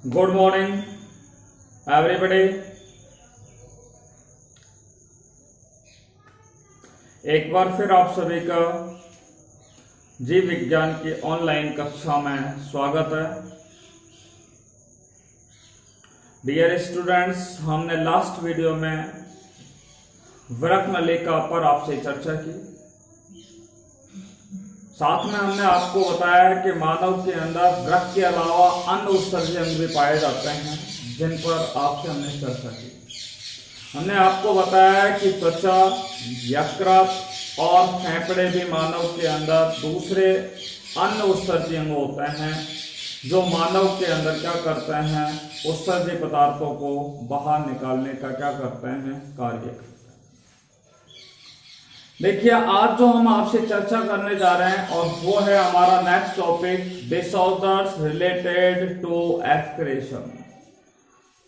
Good morning everybody. एक बार फिर आप सभी का जीव विज्ञान की ऑनलाइन कक्षा में स्वागत है। डियर स्टूडेंट्स, हमने लास्ट वीडियो में वृक्क नलिका पर आपसे चर्चा की। साथ में हमने आपको बताया है कि मानव के अंदर वृक्क के अलावा अन्य उत्सर्जक अंग भी पाए जाते हैं, जिन पर आपसे हमने चर्चा की। हमने आपको बताया है कि त्वचा, यकृत और फेफड़े भी मानव के अंदर दूसरे अन्य उत्सर्जक अंग होते हैं, जो मानव के अंदर क्या करते हैं, उत्सर्जक पदार्थों को बाहर निकालने का क्या करते हैं, कार्य करते हैं। देखिए, आज जो हम आपसे चर्चा करने जा रहे हैं और वो है हमारा next topic, disorders related to excretion.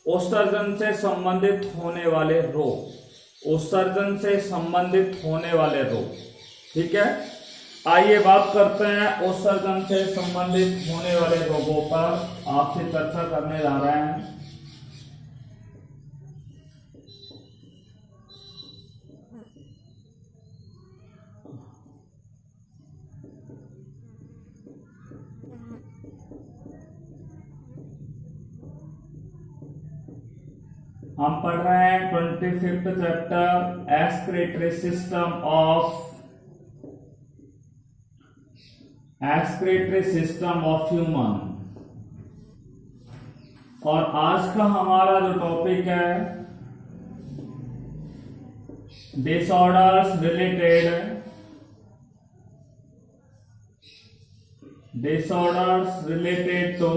उत्सर्जन से संबंधित होने वाले रोग, उत्सर्जन से संबंधित होने वाले रोग। ठीक है, आइए बात करते हैं उत्सर्जन से संबंधित होने वाले रोगों पर आपसे चर्चा करने जा रहे हैं। हम पढ़ रहे हैं 25th chapter excretory system of human, और आज का हमारा जो टॉपिक है डिसऑर्डर्स रिलेटेड टू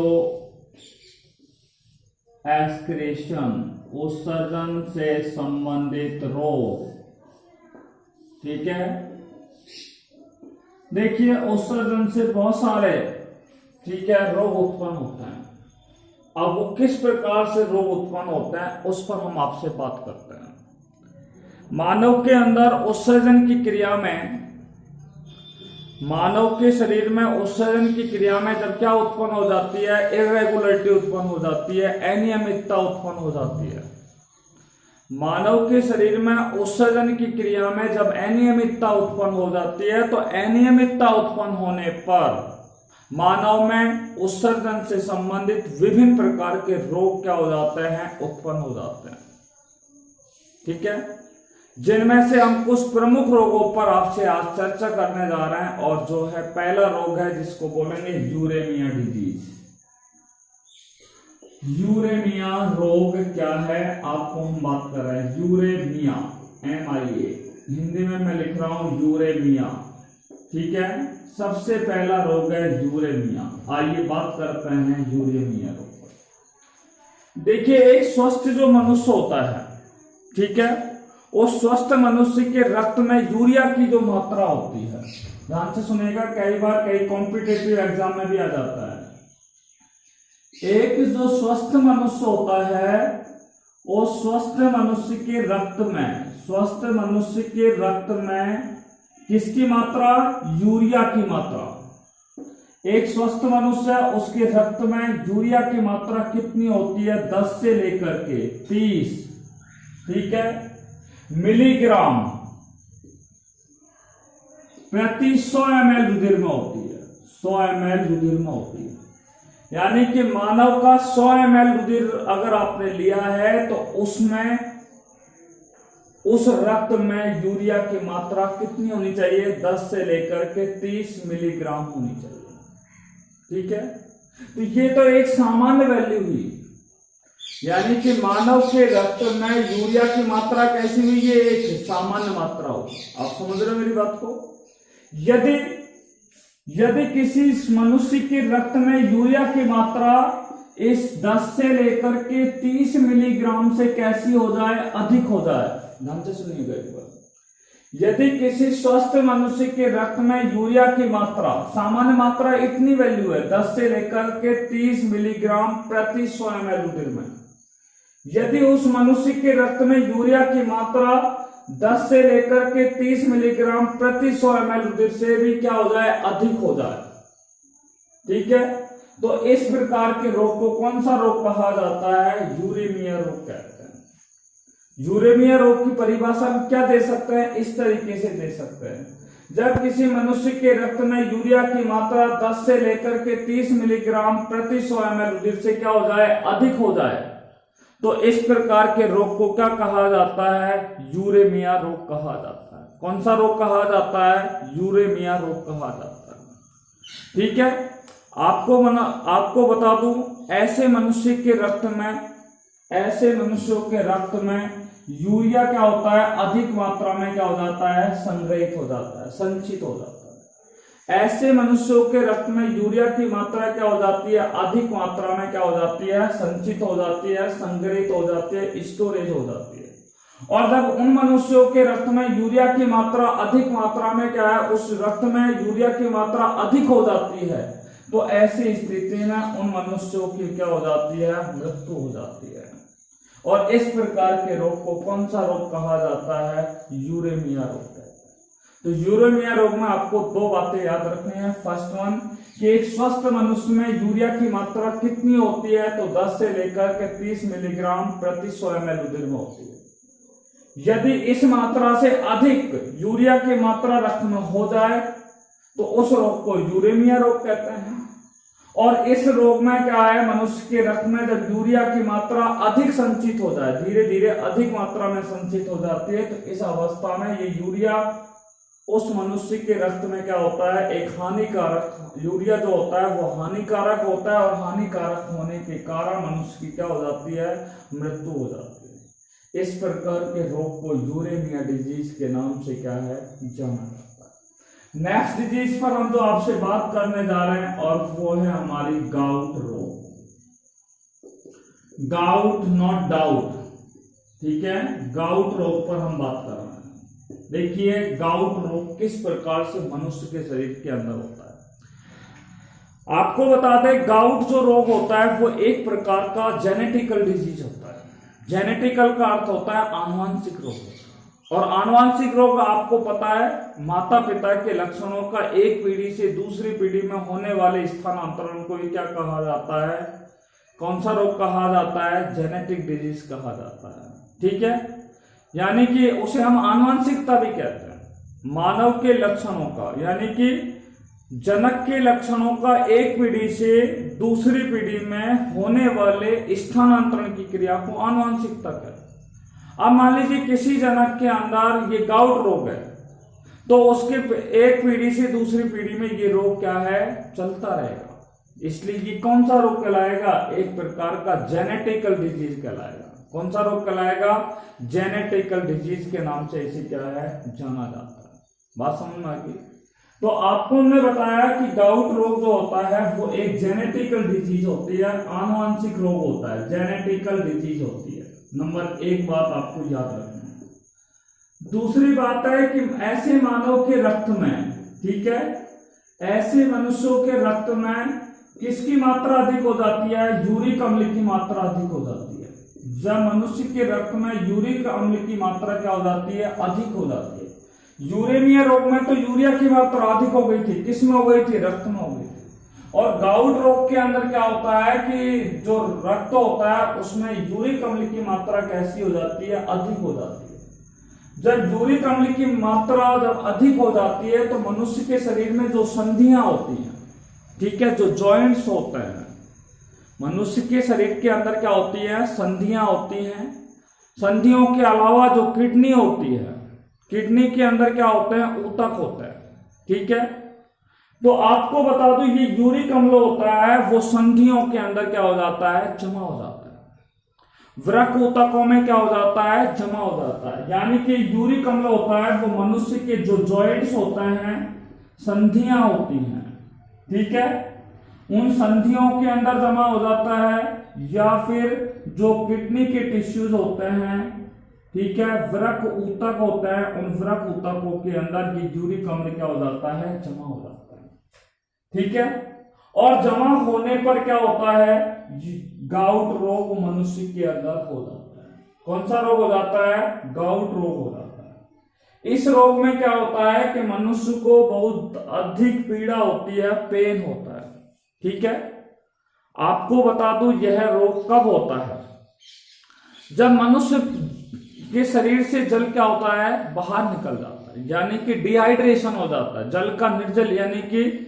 एक्सक्रीशन, उत्सर्जन से संबंधित रोग। ठीक है, देखिए उत्सर्जन से बहुत सारे रोग उत्पन्न होते हैं। अब वो किस प्रकार से रोग उत्पन्न होते हैं उस पर हम आपसे बात करते हैं। मानव के अंदर उत्सर्जन की क्रिया में, मानव के शरीर में उत्सर्जन की क्रिया में जब क्या उत्पन्न हो जाती है, इरेगुलरिटी उत्पन्न हो जाती है, अनियमितता उत्पन्न हो जाती है। मानव के शरीर में उत्सर्जन की क्रिया में जब अनियमितता उत्पन्न हो जाती है, तो अनियमितता उत्पन्न होने पर मानव में उत्सर्जन से संबंधित विभिन्न प्रकार के रोग क्या हो जाते हैं, उत्पन्न हो जाते हैं। ठीक है, जिनमें से हम कुछ प्रमुख रोगों पर आपसे आज चर्चा करने जा रहे हैं, और जो है पहला रोग है जिसको बोलेंगे यूरेमिया डिजीज। यूरेमिया रोग क्या है, आपको हम बात कर रहे हैं। यूरेमिया, MIA, हिंदी में मैं लिख रहा हूं यूरेमिया। ठीक है, सबसे पहला रोग है यूरेमिया। आइए बात करते हैं यूरेमिया रोग पर। देखिए, एक स्वस्थ जो मनुष्य होता है, ठीक है, उस स्वस्थ मनुष्य के रक्त में यूरिया की जो मात्रा होती है, ध्यान से सुनेगा, कई बार कई कॉम्पिटिटिव एग्जाम में भी आ जाता है। एक जो स्वस्थ मनुष्य होता है, वो स्वस्थ मनुष्य के रक्त में किसकी मात्रा, यूरिया की मात्रा। एक स्वस्थ मनुष्य है, उसके रक्त में यूरिया की मात्रा कितनी होती है, 10 से लेकर के 30, ठीक है, मिलीग्राम प्रति 100 ml रुधिर में होती है। 100 ml रुधिर में होती है, यानी कि मानव का 100 ml रुधिर अगर आपने लिया है, तो उसमें, उस रक्त में यूरिया की मात्रा कितनी होनी चाहिए, 10 से लेकर के 30 मिलीग्राम होनी चाहिए। ठीक है, तो ये तो एक सामान्य वैल्यू हुई, यानी कि मानव के रक्त में यूरिया की मात्रा कैसी हुई, ये एक सामान्य मात्रा हो। आप समझ रहे हो मेरी बात को। यदि किसी मनुष्य के रक्त में यूरिया की मात्रा इस 10 से लेकर के 30 मिलीग्राम से कैसी हो जाए, अधिक हो जाए, ध्यान से सुनिएगा एक बार। यदि किसी स्वस्थ मनुष्य के रक्त में यूरिया की मात्रा, सामान्य मात्रा इतनी वैल्यू है, 10 से लेकर के 30 मिलीग्राम प्रति 100 ml रुधिर में, यदि उस मनुष्य के रक्त में यूरिया की मात्रा 10 से लेकर के 30 मिलीग्राम प्रति 100 ml रुधिर से भी क्या हो जाए, अधिक हो जाए, ठीक है, तो इस प्रकार के रोग को कौन सा रोग कहा जाता है? यूरेमिया रोग कहते हैं। यूरेमिया रोग की परिभाषा हम क्या दे सकते हैं? इस तरीके से दे सकते हैं, जब किसी मनुष्य के रक्त में यूरिया की मात्रा 10 से लेकर के 30 मिलीग्राम प्रति 100 ml रुधिर से क्या हो जाए? अधिक हो जाए, तो इस प्रकार के रोग को क्या कहा जाता है? यूरेमिया रोग कहा जाता है। कौन सा रोग कहा जाता है? यूरेमिया रोग कहा जाता है। ठीक है, आपको बता दूं, ऐसे मनुष्यों के रक्त में यूरिया क्या होता है? अधिक मात्रा में क्या हो जाता है? संग्रहित हो जाता है, संचित हो जाता है। ऐसे मनुष्यों के रक्त में यूरिया की मात्रा क्या हो जाती है? अधिक मात्रा में क्या हो जाती है? संचित हो जाती है, संग्रहित हो जाती है, स्टोरेज हो जाती है। और जब उन मनुष्यों के रक्त में यूरिया की मात्रा अधिक मात्रा में क्या है? उस रक्त में यूरिया की मात्रा अधिक हो जाती है, तो ऐसी स्थिति में उन मनुष्यों की क्या हो जाती है? मृत्यु हो जाती है। और इस प्रकार के रोग को कौन सा रोग कहा जाता है? यूरेमिया रोग कहते हैं। तो यूरेमिया रोग में आपको दो बातें याद रखनी है। फर्स्ट वन, कि एक स्वस्थ मनुष्य में यूरिया की मात्रा कितनी होती है? तो 10 से लेकर के 30 मिलीग्राम प्रति 100 ml रुधिर में होती है। यदि इस मात्रा से अधिक यूरिया की मात्रा रक्त में हो जाए तो उस रोग को यूरेमिया रोग कहते हैं। और इस रोग में क्या है? मनुष्य के रक्त में जब यूरिया की मात्रा अधिक संचित हो जाए, धीरे धीरे अधिक मात्रा में संचित हो जाती है, तो इस अवस्था में ये यूरिया उस मनुष्य के रक्त में क्या होता है? एक हानिकारक यूरिया जो होता है वो हानिकारक होता है, और हानिकारक होने के कारण मनुष्य की क्या हो जाती है? मृत्यु हो जाती है। इस प्रकार के रोग को यूरेमिया डिजीज के नाम से क्या है? जाना जाता है। नेक्स्ट डिजीज पर हम जो आपसे बात करने जा रहे हैं और वो है हमारी गाउट रोग। Gout, not doubt. ठीक है, गाउट रोग पर हम बात कर रहे हैं। देखिए, गाउट रोग किस प्रकार से मनुष्य के शरीर के अंदर होता है। आपको बता दें, गाउट जो रोग होता है वो एक प्रकार का जेनेटिकल डिजीज होता है। जेनेटिकल का अर्थ होता है आनुवंशिक रोग, और आनुवंशिक रोग आपको पता है माता पिता के लक्षणों का एक पीढ़ी से दूसरी पीढ़ी में होने वाले स्थानांतरण को ही क्या कहा जाता है? कौन सा रोग कहा जाता है? जेनेटिक डिजीज कहा जाता है। ठीक है, यानी कि उसे हम आनुवंशिकता भी कहते हैं। मानव के लक्षणों का, यानी कि जनक के लक्षणों का एक पीढ़ी से दूसरी पीढ़ी में होने वाले स्थानांतरण की क्रिया को आनुवंशिकता कहते हैं। अब मान लीजिए किसी जनक के अंदर ये गाउट रोग है, तो उसके एक पीढ़ी से दूसरी पीढ़ी में ये रोग क्या है? चलता रहेगा। इसलिए ये कौन सा रोग कहलाएगा? एक प्रकार का जेनेटिकल डिजीज कहलाएगा। कौन सा रोग कहलाएगा? जेनेटिकल डिजीज के नाम से इसे क्या है? जाना जाता है। बात समझ में आ गई? तो आपको हमने बताया कि गाउट रोग जो होता है वो एक जेनेटिकल डिजीज होती है, आनुवंशिक रोग होता है, जेनेटिकल डिजीज होती है। नंबर एक बात आपको याद रखनी है। दूसरी बात है कि ऐसे मानव के रक्त में, ठीक है, ऐसे मनुष्यों के रक्त में किसकी मात्रा अधिक हो जाती है? यूरिक अम्ल की मात्रा अधिक हो जाती है। जब मनुष्य के रक्त में यूरिक अम्ल की मात्रा क्या हो जाती है? अधिक हो जाती है। यूरेमिया रोग में तो यूरिया की मात्रा अधिक हो गई थी, किस में हो गई थी? रक्त में हो गई थी। और गाउट रोग के अंदर क्या होता है कि जो रक्त होता है उसमें यूरिक अम्ल की मात्रा कैसी हो जाती है? अधिक हो जाती है। जब यूरिक अम्ल की मात्रा जब अधिक हो जाती है तो मनुष्य के शरीर में जो संधियां होती हैं, ठीक है, जो जॉइंट्स होते हैं, मनुष्य के शरीर के अंदर क्या होती है? संधियां होती हैं। संधियों के अलावा जो किडनी होती है, किडनी के अंदर क्या होते हैं? ऊतक होते हैं। ठीक है, तो आपको बता दूं ये यूरिक अम्ल होता है वो संधियों के अंदर क्या हो जाता है? जमा हो जाता है। वृक्क ऊतकों में क्या हो जाता है? जमा हो जाता है। यानी कि यूरिक अम्ल होता है वो मनुष्य के जो जॉइंट्स होते हैं, संधियां होती हैं, ठीक है, उन संधियों के अंदर जमा हो जाता है, या फिर जो किडनी के टिश्यूज होते हैं, ठीक है, वृक्क ऊतक होते हैं, उन वृक्क ऊतकों के अंदर ये यूरिक अम्ल क्या हो जाता है? जमा हो जाता है। ठीक है, और जमा होने पर क्या होता है? गाउट रोग मनुष्य के अंदर हो जाता है। कौन सा रोग हो जाता है? गाउट रोग हो जाता है। इस रोग में क्या होता है कि मनुष्य को बहुत अधिक पीड़ा होती है, पेन होता है। ठीक है, आपको बता दूं यह रोग कब होता है, जब मनुष्य के शरीर से जल क्या होता है, बाहर निकल जाता है, यानी कि डिहाइड्रेशन हो जाता है, जल का निर्जल, यानी कि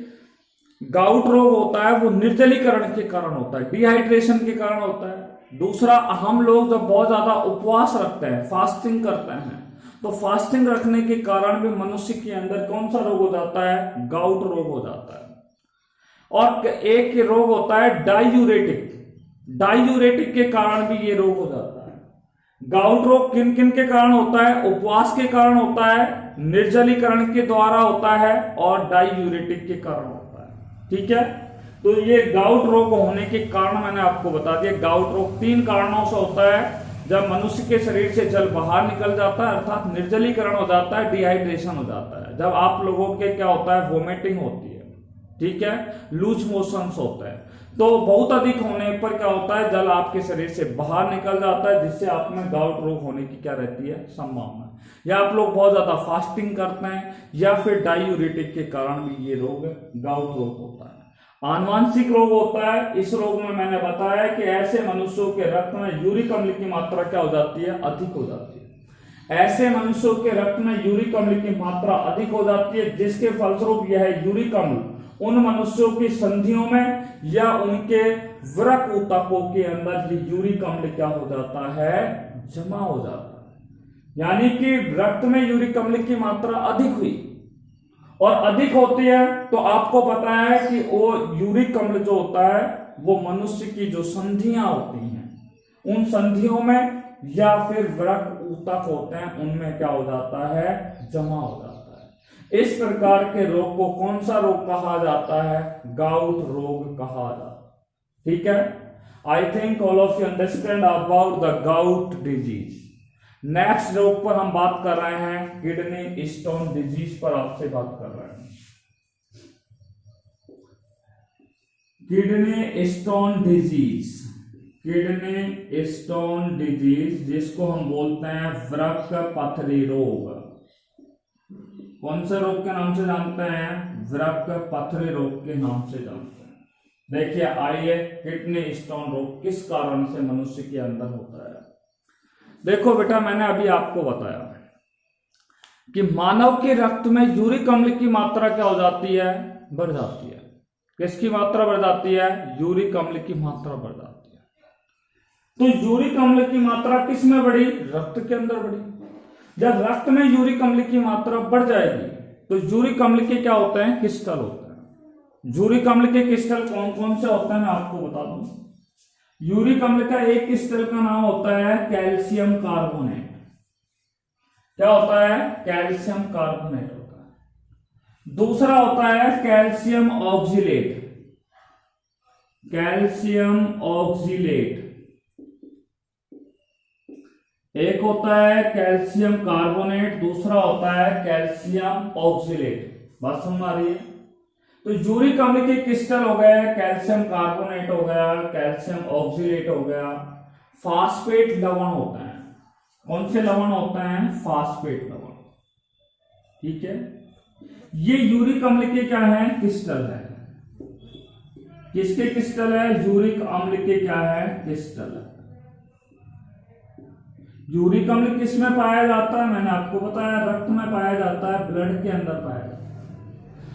गाउट रोग होता है वो निर्जलीकरण के कारण होता है, डिहाइड्रेशन के कारण होता है। दूसरा, हम लोग जब बहुत ज्यादा उपवास रखते हैं, फास्टिंग करते हैं, तो फास्टिंग रखने के कारण भी मनुष्य के अंदर कौन सा रोग हो जाता है, गाउट रोग हो जाता है। और एक रोग होता है डायूरेटिक, डायूरेटिक के कारण भी ये रोग हो जाता है। गाउट रोग किन किन के कारण होता है, उपवास के कारण होता है, निर्जलीकरण के द्वारा होता है और डायूरेटिक के कारण होता है। ठीक है, तो ये गाउट रोग होने के कारण मैंने आपको बता दिया। गाउट रोग 3 कारणों से होता है, जब मनुष्य के शरीर से जल बाहर निकल जाता है अर्थात निर्जलीकरण हो जाता है, डिहाइड्रेशन हो जाता है, जब आप लोगों के क्या होता है, वोमिटिंग होती है, ठीक है, लूज मोशंस होता है, तो बहुत अधिक होने पर क्या होता है, जल आपके शरीर से बाहर निकल जाता है, जिससे आप में गाउट रोग होने की क्या रहती है, संभावना। या आप लोग बहुत ज्यादा फास्टिंग करते हैं या फिर डायूरेटिक के कारण भी ये रोग गाउट रोग होता है। आनुवांशिक रोग होता है, इस रोग में मैंने बताया कि ऐसे मनुष्यों के रक्त में यूरिक अम्ल की मात्रा क्या हो जाती है, अधिक हो जाती है। ऐसे मनुष्यों के रक्त में यूरिक अम्ल की मात्रा अधिक हो जाती है, जिसके फलस्वरूप यह यूरिक अम्ल उन मनुष्यों की संधियों में या उनके वृक्क ऊतकों के अंदर ये यूरिक अम्ल क्या हो जाता है, जमा हो जाता है। यानी कि रक्त में यूरिक अम्ल की मात्रा अधिक हुई और अधिक होती है, तो आपको पता है कि वो यूरिक अम्ल जो होता है वो मनुष्य की जो संधियां होती हैं उन संधियों में या फिर वृक्क ऊतक होते हैं उनमें क्या हो जाता है, जमा हो जाता है। इस प्रकार के रोग को कौन सा रोग कहा जाता है, गाउट रोग कहा जाता है। ठीक है, I think all of you understand about the gout disease. Next रोग पर हम बात कर रहे हैं, किडनी स्टोन डिजीज पर आपसे बात कर रहे हैं। Kidney stone disease, kidney stone disease जिसको हम बोलते हैं वृक्क पथरी रोग। कौन से रोग के नाम से जानते हैं, वृक्क पथरी रोग के नाम से जानते हैं। देखिए आइए, किडनी स्टोन रोग किस कारण से मनुष्य के अंदर होता है। देखो बेटा, मैंने अभी आपको बताया कि मानव के रक्त में यूरिक अम्ल की मात्रा क्या हो जाती है, बढ़ जाती है। किसकी मात्रा बढ़ जाती है, यूरिक अम्ल की मात्रा बढ़ जाती है। तो यूरिक अम्ल की मात्रा किस में बढ़ी, रक्त के अंदर बढ़ी। जब रक्त में यूरिक अम्ल की मात्रा बढ़ जाएगी तो यूरिक अम्ल के क्या होते हैं, क्रिस्टल होते हैं। यूरिक अम्ल के क्रिस्टल कौन कौन से होते हैं मैं आपको बता दूं। यूरिक अम्ल का एक क्रिस्टल का नाम होता है कैल्शियम कार्बोनेट। क्या होता है, कैल्शियम कार्बोनेट होता है। दूसरा होता है कैल्शियम ऑक्जिलेट, कैल्शियम ऑक्जिलेट। एक होता है कैल्शियम कार्बोनेट, दूसरा होता है कैल्शियम ऑक्जिलेट। बात समझ आ रही है। तो यूरिक अम्ल के क्रिस्टल हो गए, कैल्शियम कार्बोनेट हो गया, कैल्शियम ऑक्जिलेट हो गया। फास्फेट लवण होता है। कौन से लवण होते हैं, फास्फेट लवण। ठीक है, ये यूरिक अम्ल के क्या है, क्रिस्टल है। किसके क्रिस्टल है, यूरिक अम्ल के क्या है, क्रिस्टल है। यूरिक अम्ल किस में पाया जाता है, मैंने आपको बताया रक्त में पाया जाता है, ब्लड के अंदर पाया जाता है।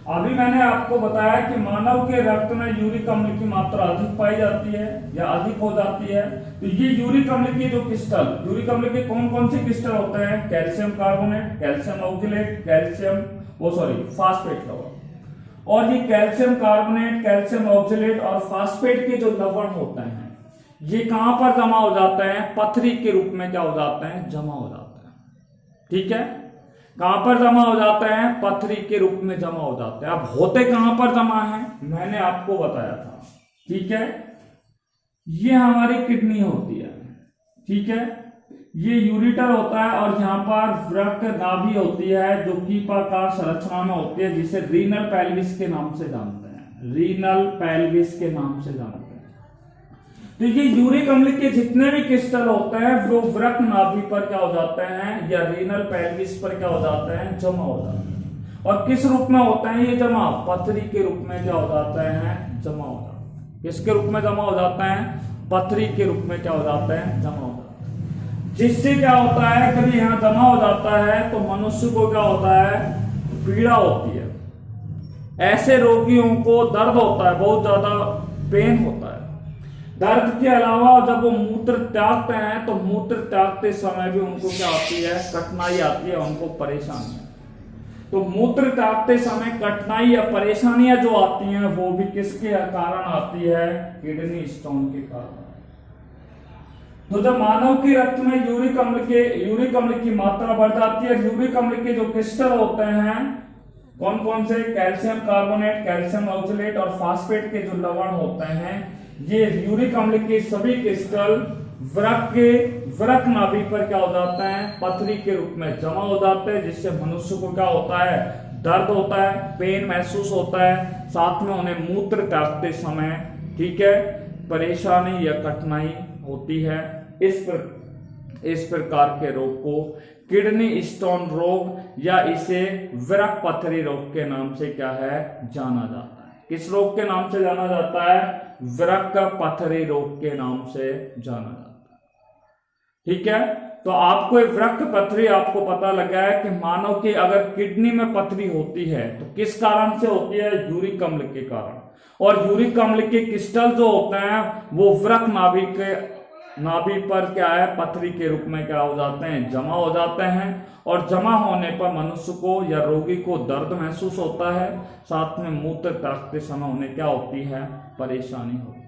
अभी मैंने आपको बताया कि मानव के रक्त में यूरिक अम्ल की मात्रा अधिक पाई जाती है या अधिक हो जाती है। तो ये यूरिक अम्ल के जो क्रिस्टल, यूरिक अम्ल के कौन कौन से क्रिस्टल होते हैं, calcium carbonate, calcium oxalate, phosphate लवण। और ये कैल्शियम कार्बोनेट, कैल्शियम ऑक्जिलेट और फास्फेट के जो लवण होते हैं ये कहां पर जमा हो जाते हैं, पथरी के रूप में क्या हो जाते हैं, जमा हो जाते हैं। ठीक है, कहां पर जमा हो जाते हैं, पथरी के रूप में जमा हो जाते हैं। अब होते कहां पर जमा है, मैंने आपको बताया था। ठीक है, ये हमारी किडनी होती है। ठीक है, ये यूरिटर होता है और यहाँ पर वृक्क नाभि होती है जो कीपाकार संरचना में होती है, जिसे रीनल पेल्विस के नाम से जानते हैं, रीनल पेल्विस के नाम से जानते हैं। तो ये यूरिक अम्ल के जितने भी क्रिस्टल होते हैं वो वृक्क नाभि पर क्या हो जाते हैं या रीनल पेल्विस पर क्या हो जाते हैं, जमा हो जाते हैं। और किस रूप में होते हैं ये जमा, पथरी के रूप में क्या हो जाते हैं, जमा हो जाते हैं। किसके रूप में जमा हो जाते हैं, पथरी के रूप में क्या हो जाते हैं, जमा हो जाते हैं। जिससे क्या होता है, कभी यहाँ जमा हो जाता है तो मनुष्य को क्या होता है, पीड़ा होती है। ऐसे रोगियों को दर्द होता है, बहुत ज्यादा पेन होता है। दर्द के अलावा जब वो मूत्र त्यागते हैं तो मूत्र त्यागते समय भी उनको क्या आती है, कठिनाई आती है, उनको परेशानी। तो मूत्र त्यागते समय कठिनाई या परेशानियां जो आती हैं वो भी किसके कारण आती है, किडनी स्टोन के कारण। तो जब मानव के रक्त में यूरिक अम्ल की मात्रा बढ़ जाती है, यूरिक अम्ल के जो क्रिस्टल होते हैं कौन कौन से, कैल्शियम कार्बोनेट, कैल्शियम ऑक्सलेट और फास्फेट के जो लवण होते हैं, ये यूरिक अम्ल के सभी क्रिस्टल वृक्क नाभि पर क्या हो जाते हैं, पथरी के रूप में जमा हो जाते हैं, जिससे मनुष्य को क्या होता है, दर्द होता है, पेन महसूस होता है, साथ में उन्हें मूत्र त्यागते समय ठीक है परेशानी या कठिनाई होती है। इस प्रकार के रोग को किडनी स्टोन रोग या इसे वृक्क पथरी रोग के नाम से क्या है, जाना जाता है। किस रोग के नाम से जाना जाता है, वृक्क पथरी रोग के नाम से जाना जाता है। ठीक है, तो आपको वृक्क पथरी आपको पता लगा है कि मानव के अगर किडनी में पथरी होती है तो किस कारण से होती है, यूरिक अम्ल के कारण। और यूरिक अम्ल के क्रिस्टल जो होते हैं वो वृक्क नाभि पर क्या है, पथरी के रूप में क्या हो जाते हैं, जमा हो जाते हैं। और जमा होने पर मनुष्य को या रोगी को दर्द महसूस होता है, साथ में मूत्र त्यागते समय उन्हें क्या होती है, परेशानी होती है।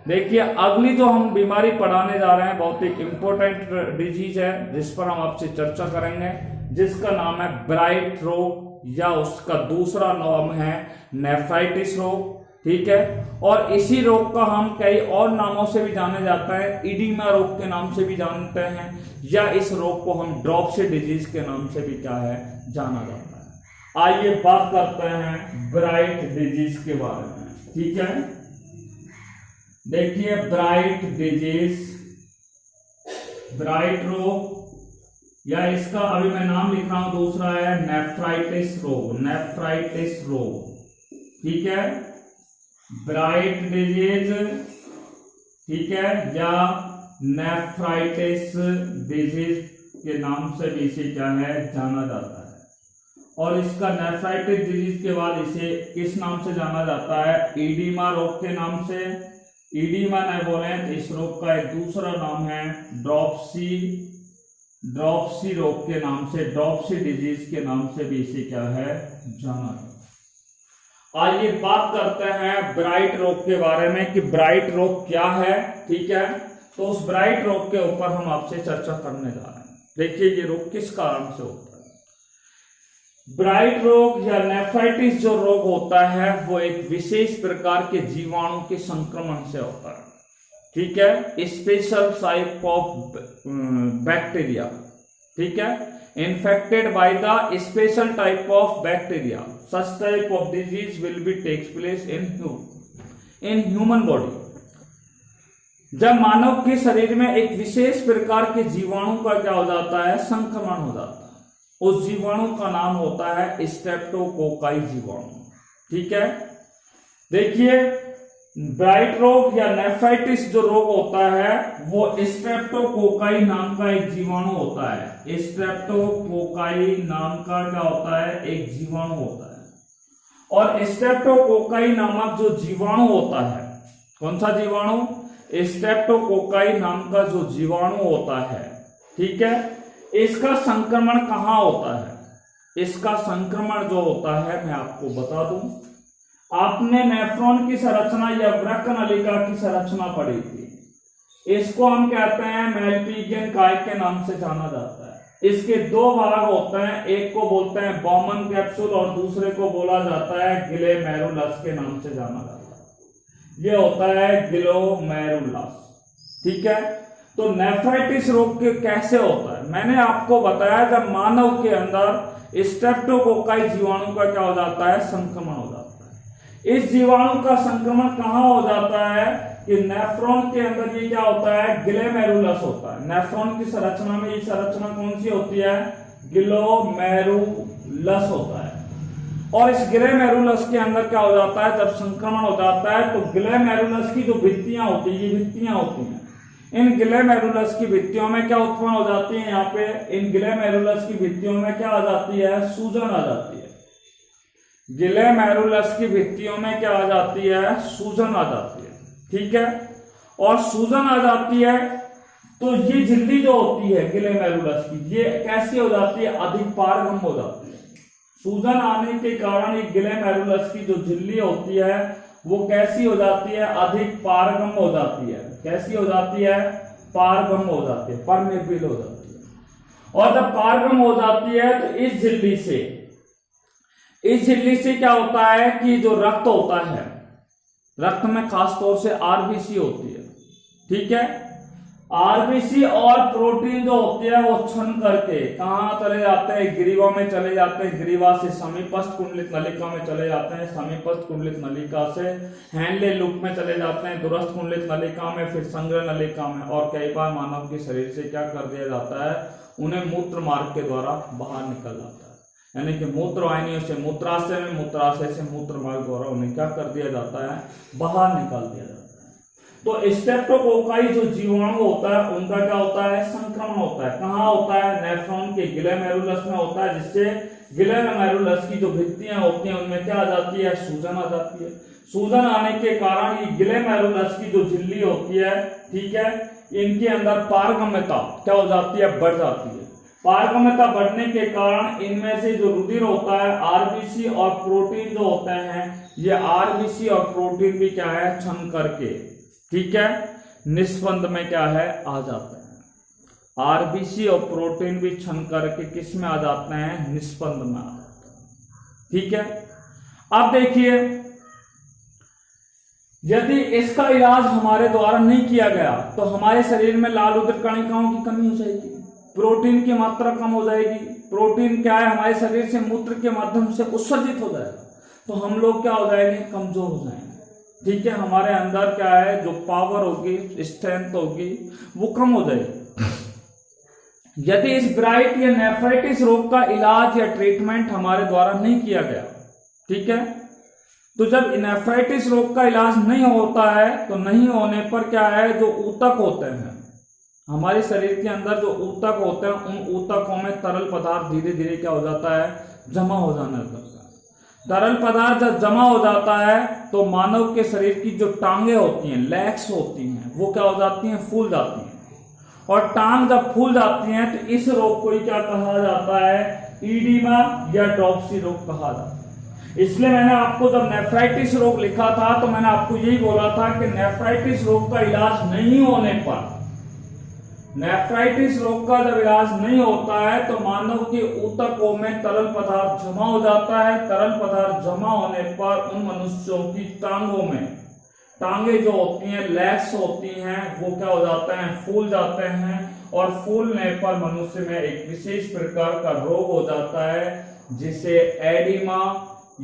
देखिए अगली जो हम बीमारी पढ़ाने जा रहे हैं बहुत ही इंपॉर्टेंट डिजीज है, जिस पर हम आपसे चर्चा करेंगे, जिसका नाम है ब्राइट रोग या उसका दूसरा नाम है नेफ्राइटिस रोग। ठीक है, और इसी रोग का हम कई और नामों से भी जाने जाता है, इडीमा रोग के नाम से भी जानते हैं, या इस रोग को हम ड्रॉप्सी डिजीज के नाम से भी क्या है, जाना जाता है। आइए बात करते हैं ब्राइट डिजीज के बारे में। ठीक है, देखिए ब्राइट डिजीज, ब्राइट रोग या इसका अभी मैं नाम लिख रहा हूं, दूसरा है नेफ्राइटिस रोग, नेफ्राइटिस रोग। ठीक है, ब्राइट डिजीज, ठीक है, या नेफ्राइटिस डिजीज के नाम से भी इसे क्या है, जाना जाता है। और इसका नेफ्राइटिस डिजीज के बाद इसे किस नाम से जाना जाता है, इडीमा रोग के नाम से। इडीमा नहीं बोले तो इस रोग का एक दूसरा नाम है ड्रॉप्सी रोग के नाम से, ड्रॉप्सी डिजीज के नाम से भी इसे क्या है, जाना जाता है। आइए बात करते हैं ब्राइट रोग के बारे में कि ब्राइट रोग क्या है। ठीक है, तो उस ब्राइट रोग के ऊपर हम आपसे चर्चा करने जा रहे हैं। देखिए ये रोग किस कारण से होता है। ब्राइट रोग या नेफ्राइटिस जो रोग होता है वो एक विशेष प्रकार के जीवाणु के संक्रमण से होता है। ठीक है, स्पेशल टाइप ऑफ बैक्टीरिया, ठीक है, infected by the special type of bacteria. Such type of disease will be takes place in human body. जब मानव के शरीर में एक विशेष प्रकार के जीवाणु का क्या हो जाता है, संक्रमण हो जाता है, उस जीवाणु का नाम होता है स्ट्रेप्टोकोकाई जीवाणु। ठीक है, देखिए ब्राइट रोग या नेफ्राइटिस जो रोग होता है वो स्ट्रेप्टोकोकाई नाम का एक जीवाणु होता है। स्ट्रेप्टोकोकाई नाम का क्या होता है, एक जीवाणु होता है। और स्ट्रेप्टोकोकाई नामक जो जीवाणु होता है, कौन सा जीवाणु, स्ट्रेप्टोकोकाई नाम का जो जीवाणु होता है, ठीक है, इसका संक्रमण कहाँ होता है, इसका संक्रमण जो होता है मैं आपको बता दूं, आपने नेफ्रॉन की संरचना या वृक्क नलिका की संरचना पढ़ी थी। इसको हम कहते हैं मेलपीजियन काय के नाम से जाना जाता है। इसके दो भाग होते हैं, एक को बोलते हैं बॉमन कैप्सूल और दूसरे को बोला जाता है ग्लोमेरुलस के नाम से जाना जाता है। ये होता है ग्लोमेरुलस। ठीक है, तो नेफ्राइटिस रोग के कैसे होता है, मैंने आपको बताया जब मानव के अंदर स्ट्रेप्टोकोकाई जीवाणु का क्या हो जाता है, संक्रमण हो जाता है। इस जीवाणु का संक्रमण कहां हो जाता है कि नेफ्रॉन के अंदर ये क्या होता है, ग्लोमेरुलस होता है। नेफ्रॉन की संरचना में ये संरचना कौन सी होती है, ग्लोमेरुलस होता है। और इस ग्लोमेरुलस के अंदर क्या हो जाता है, जब संक्रमण हो जाता है तो ग्लोमेरुलस की जो भित्तियां होती है, ये भित्तियां होती हैं, इन ग्लोमेरुलस की भित्तियों में क्या उत्पन्न हो जाती है, यहाँ पे इन ग्लोमेरुलस की भित्तियों में क्या आ जाती है, सूजन आ जाती है। ग्लोमेरुलस की भित्तियों में क्या आ जाती है, सूजन आ जाती है। ठीक है, और सूजन आ जाती है तो ये झिल्ली जो होती है ग्लोमेरुलस की, ये कैसी हो जाती है, अधिक पारगम हो जाती है। सूजन आने के कारण ये ग्लोमेरुलस की जो झिल्ली होती है वो कैसी हो जाती है, अधिक पारगम हो जाती है। कैसी हो जाती है, पारगम हो जाती है, परमेबल हो जाती है। और जब पारगम हो जाती है तो इस झिल्ली से क्या होता है कि जो रक्त होता है, रक्त में खासतौर से आरबीसी होती है। ठीक है, आरबीसी और प्रोटीन जो होते हैं वो छन करके कहां चले जाते हैं, ग्रीवा में चले जाते हैं, ग्रीवा से समीपस्थ कुंडलित नलिका में चले जाते हैं, समीपस्थ कुंडलित नलिका से हैंडले लूप में चले जाते हैं, दूरस्थ कुंडलित नलिका में, फिर संग्रह नलिका में, और कई बार मानव के शरीर से क्या कर दिया जाता है, उन्हें मूत्र मार्ग के द्वारा बाहर निकल जाता है। यानी कि मूत्र वाहिनियों से मूत्राशय में, मूत्राशय से मूत्र मार्ग द्वारा उन्हें क्या कर दिया जाता है, बाहर निकाल दिया जाता है। तो स्ट्रेप्टोकोकाई जो जीवाणु होता है उनका क्या होता है, संक्रमण होता है। कहाँ होता है, नेफ्रॉन के ग्लोमेरुलस में होता है, जिससे ग्लोमेरुलस की जो भित्तियां होती हैं उनमें क्या आ जाती है, सूजन आ जाती है। सूजन आने के कारण ये ग्लोमेरुलस की जो झिल्ली होती है, ठीक है, इनके अंदर पारगम्यता क्या हो जाती है, बढ़ जाती है। पारगम्यता बढ़ने के कारण इनमें से जो रुधिर होता है, आरबीसी और प्रोटीन जो होते हैं, ये आरबीसी और प्रोटीन भी क्या है, छन करके, ठीक है, निस्पंद में क्या है, आ जाते हैं। आरबीसी और प्रोटीन भी छन करके किस में आ जाते हैं, निस्पंद में आ जाते हैं। ठीक है, अब देखिए यदि इसका इलाज हमारे द्वारा नहीं किया गया तो हमारे शरीर में लाल रुधिर कणिकाओं की कमी हो जाएगी, प्रोटीन की मात्रा कम हो जाएगी। प्रोटीन क्या है, हमारे शरीर से मूत्र के माध्यम से उत्सर्जित हो जाएगा, तो हम लोग क्या हो जाएंगे, कमजोर हो जाएंगे। ठीक है, हमारे अंदर क्या है, जो पावर होगी, स्ट्रेंथ होगी, वो कम हो जाएगी। यदि इस ब्राइट या नेफ्राइटिस रोग का इलाज या ट्रीटमेंट हमारे द्वारा नहीं किया गया, ठीक है, तो जब नेफ्राइटिस रोग का इलाज नहीं होता है तो नहीं होने पर क्या है, जो ऊतक होते हैं हमारे शरीर के अंदर, जो ऊतक होते हैं, उन ऊतकों में तरल पदार्थ धीरे धीरे क्या हो जाता है, जमा हो जाने लगता है। तरल पदार्थ जब जमा हो जाता है तो मानव के शरीर की जो टांगे होती हैं, लेग्स होती हैं, वो क्या हो जाती हैं, फूल जाती हैं। और टांग जब फूल जाती हैं तो इस रोग को क्या कहा जाता है, ईडिमा या ड्रॉप्सी रोग कहा जाता है। इसलिए मैंने आपको जब नेफ्राइटिस रोग लिखा था तो मैंने आपको यही बोला था कि नेफ्राइटिस रोग का इलाज नहीं होने पर, नेफ्राइटिस रोग का जब इलाज नहीं होता है तो मानव के ऊतकों में तरल पदार्थ जमा हो जाता है। तरल पदार्थ जमा होने पर उन मनुष्यों की टांगों में, टांगे जो होती हैं, लेग्स होती हैं, वो क्या हो जाते हैं, फूल जाते हैं। और फूलने पर मनुष्य में एक विशेष प्रकार का रोग हो जाता है जिसे एडिमा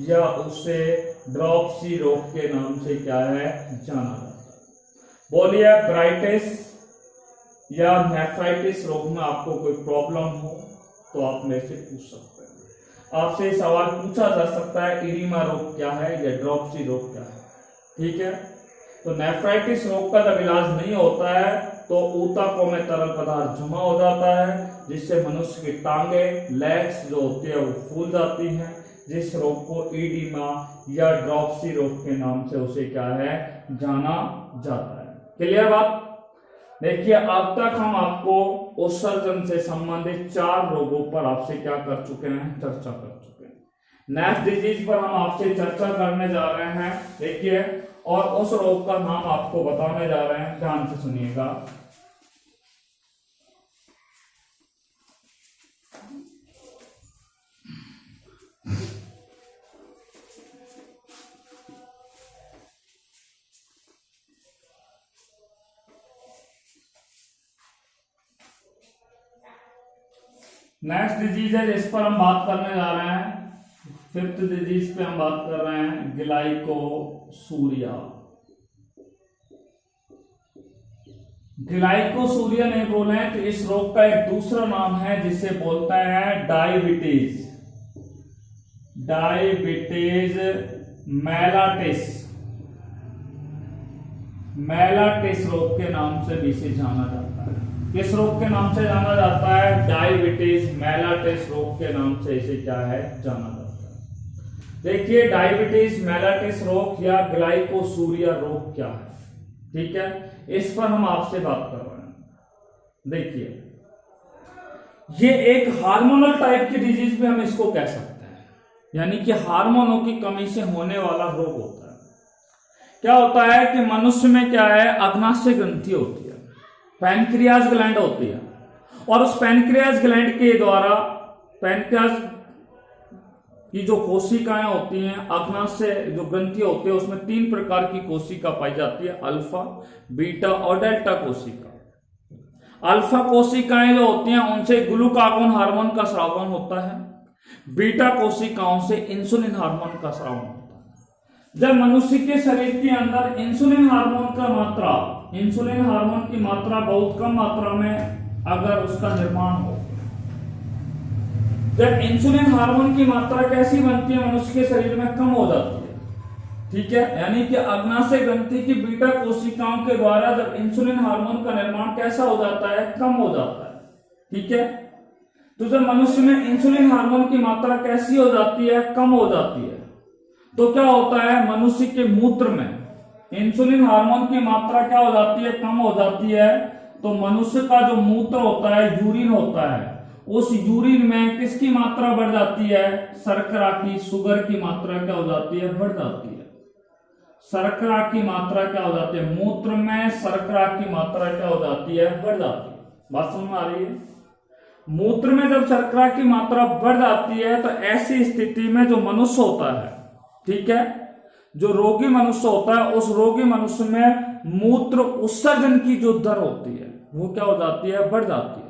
या उसे ड्रॉप्सी रोग के नाम से क्या है, जाना जाता है। बोलिए, ब्राइटिस या नेफ्राइटिस रोग में आपको कोई प्रॉब्लम हो तो आप मेरे से पूछ सकते हैं। आपसे सवाल पूछा जा सकता है, इडिमा रोग क्या है या ड्रॉप्सी रोग क्या है। ठीक है, तो नेफ्राइटिस रोग का जब इलाज नहीं होता है तो ऊतकों में तरल पदार्थ जमा हो जाता है जिससे मनुष्य की टांगे, लेग्स जो होती है वो फूल जाती हैं, जिस रोग को इडिमा या ड्रॉप्सी रोग के नाम से उसे क्या है, जाना जाता है। क्लियर बात। देखिए, अब तक हम आपको उत्सर्जन से संबंधित 4 रोगों पर आपसे क्या कर चुके हैं, चर्चा कर चुके हैं। नेक्स्ट डिजीज पर हम आपसे चर्चा करने जा रहे हैं, देखिए, और उस रोग का नाम आपको बताने जा रहे हैं, ध्यान से सुनिएगा। नेक्स्ट डिजीज है जिस पर हम बात करने जा रहे हैं, 5th डिजीज पे हम बात कर रहे हैं, ग्लाइकोसूरिया। ग्लाइकोसूरिया नहीं बोले तो इस रोग का एक दूसरा नाम है जिसे बोलते हैं डायबिटीज। डायबिटीज मेलाइटिस, मेलाइटिस रोग के नाम से भी इसे जाना जाता है। किस रोग के नाम से जाना जाता है? डायबिटीज मेलाइटिस रोग के नाम से इसे क्या है? जाना जाता है। देखिए डायबिटीज मेलाइटिस रोग या ग्लाइकोसूरिया रोग क्या है, ठीक है, इस पर हम आपसे बात कर रहे हैं। देखिए ये एक हार्मोनल टाइप की डिजीज भी हम इसको कह सकते हैं, यानी कि हार्मोनों की कमी से होने वाला रोग होता है। क्या होता है कि मनुष्य में क्या है, अग्नाशय ग्रंथि होती है, पैनक्रियाज ग्लैंड होती है, और उस पैनक्रियाज ग्लैंड के द्वारा पैनक्रियाज की जो कोशिकाएं होती हैं, अग्नाशय जो ग्रंथि होती है, उसमें 3 प्रकार की कोशिका पाई जाती है, अल्फा, बीटा और डेल्टा कोशिका। अल्फा कोशिकाएं जो होती हैं उनसे ग्लूकागोन हार्मोन का स्रावन होता है, बीटा कोशिकाओं से इंसुलिन हार्मोन का स्रावन होता है। जब मनुष्य के शरीर के अंदर इंसुलिन हार्मोन की मात्रा बहुत कम मात्रा में अगर उसका निर्माण हो, जब इंसुलिन हार्मोन की मात्रा कैसी बनती है, मनुष्य के शरीर में कम हो जाती है, ठीक है, यानी कि अग्नाशय ग्रंथि की बीटा कोशिकाओं के द्वारा जब इंसुलिन हार्मोन का निर्माण कैसा हो जाता है, कम हो जाता है, ठीक है। तो जब मनुष्य में इंसुलिन हार्मोन की मात्रा कैसी हो जाती है, कम हो जाती है, तो क्या होता है, मनुष्य के मूत्र में इंसुलिन हार्मोन की मात्रा क्या हो जाती है, कम हो जाती है। तो मनुष्य का जो मूत्र होता है, यूरिन होता है, उस यूरिन में किसकी मात्रा बढ़ जाती है, शर्करा की, शुगर की मात्रा क्या हो जाती है, बढ़ जाती है। शर्करा की मात्रा क्या हो जाती है, मूत्र में शर्करा की मात्रा क्या हो जाती है, बढ़ जाती है। बात समझ में आ रही है? मूत्र में जब शर्करा की मात्रा बढ़ जाती है तो ऐसी स्थिति में जो मनुष्य होता है, ठीक है, जो रोगी मनुष्य होता है, उस रोगी मनुष्य में मूत्र उत्सर्जन की जो दर होती है वो क्या हो जाती है, बढ़ जाती है।